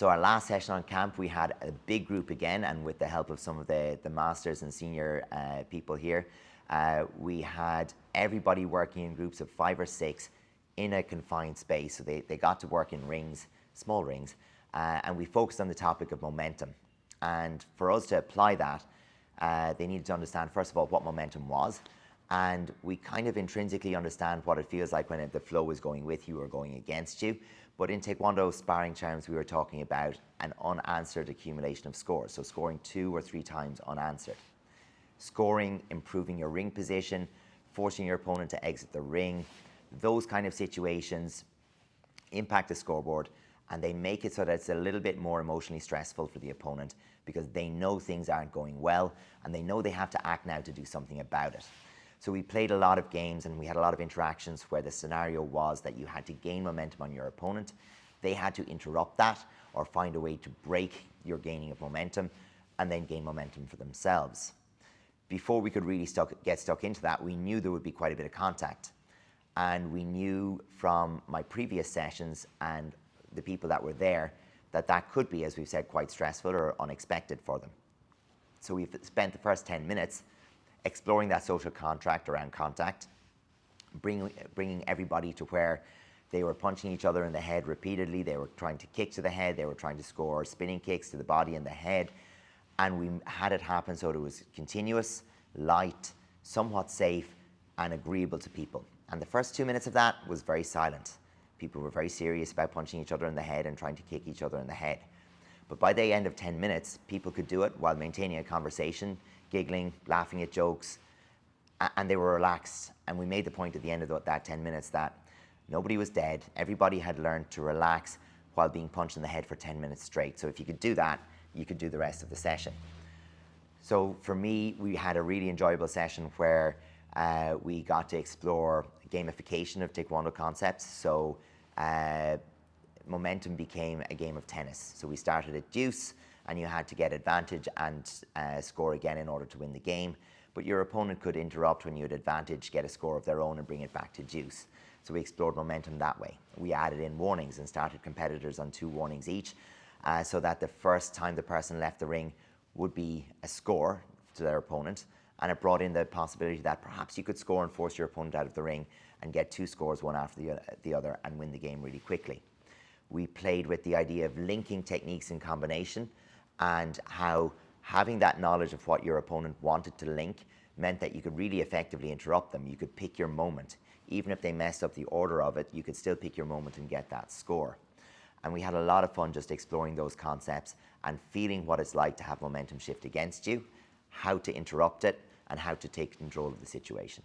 So our last session on camp, we had a big group again, and with the help of some of the masters and senior people here, we had everybody working in groups of 5 or 6 in a confined space. So they got to work in rings, small rings, and we focused on the topic of momentum. And for us to apply that, they needed to understand, first of all, what momentum was. And we kind of intrinsically understand what it feels like when the flow is going with you or going against you. But in Taekwondo sparring terms, we were talking about an unanswered accumulation of scores. So scoring 2 or 3 times unanswered. Scoring, improving your ring position, forcing your opponent to exit the ring. Those kind of situations impact the scoreboard, and they make it so that it's a little bit more emotionally stressful for the opponent because they know things aren't going well and they know they have to act now to do something about it. So we played a lot of games and we had a lot of interactions where the scenario was that you had to gain momentum on your opponent. They had to interrupt that or find a way to break your gaining of momentum and then gain momentum for themselves. Before we could really get stuck into that, we knew there would be quite a bit of contact. And we knew from my previous sessions and the people that were there that that could be, as we've said, quite stressful or unexpected for them. So we've spent the first 10 minutes exploring that social contract around contact, bringing everybody to where they were punching each other in the head repeatedly, they were trying to kick to the head, they were trying to score spinning kicks to the body and the head, and we had it happen so it was continuous, light, somewhat safe, and agreeable to people. And the first 2 minutes of that was very silent. People were very serious about punching each other in the head and trying to kick each other in the head. But by the end of 10 minutes, people could do it while maintaining a conversation, giggling, laughing at jokes, and they were relaxed. And we made the point at the end of that 10 minutes that nobody was dead. Everybody had learned to relax while being punched in the head for 10 minutes straight. So if you could do that, you could do the rest of the session. So for me, we had a really enjoyable session where we got to explore gamification of Taekwondo concepts. So momentum became a game of tennis. So we started at deuce, and you had to get advantage and score again in order to win the game. But your opponent could interrupt when you had advantage, get a score of their own, and bring it back to deuce. So we explored momentum that way. We added in warnings and started competitors on 2 warnings each, so that the first time the person left the ring would be a score to their opponent. And it brought in the possibility that perhaps you could score and force your opponent out of the ring and get 2 scores, one after the other, and win the game really quickly. We played with the idea of linking techniques in combination and how having that knowledge of what your opponent wanted to link meant that you could really effectively interrupt them. You could pick your moment. Even if they messed up the order of it, you could still pick your moment and get that score. And we had a lot of fun just exploring those concepts and feeling what it's like to have momentum shift against you, how to interrupt it, and how to take control of the situation.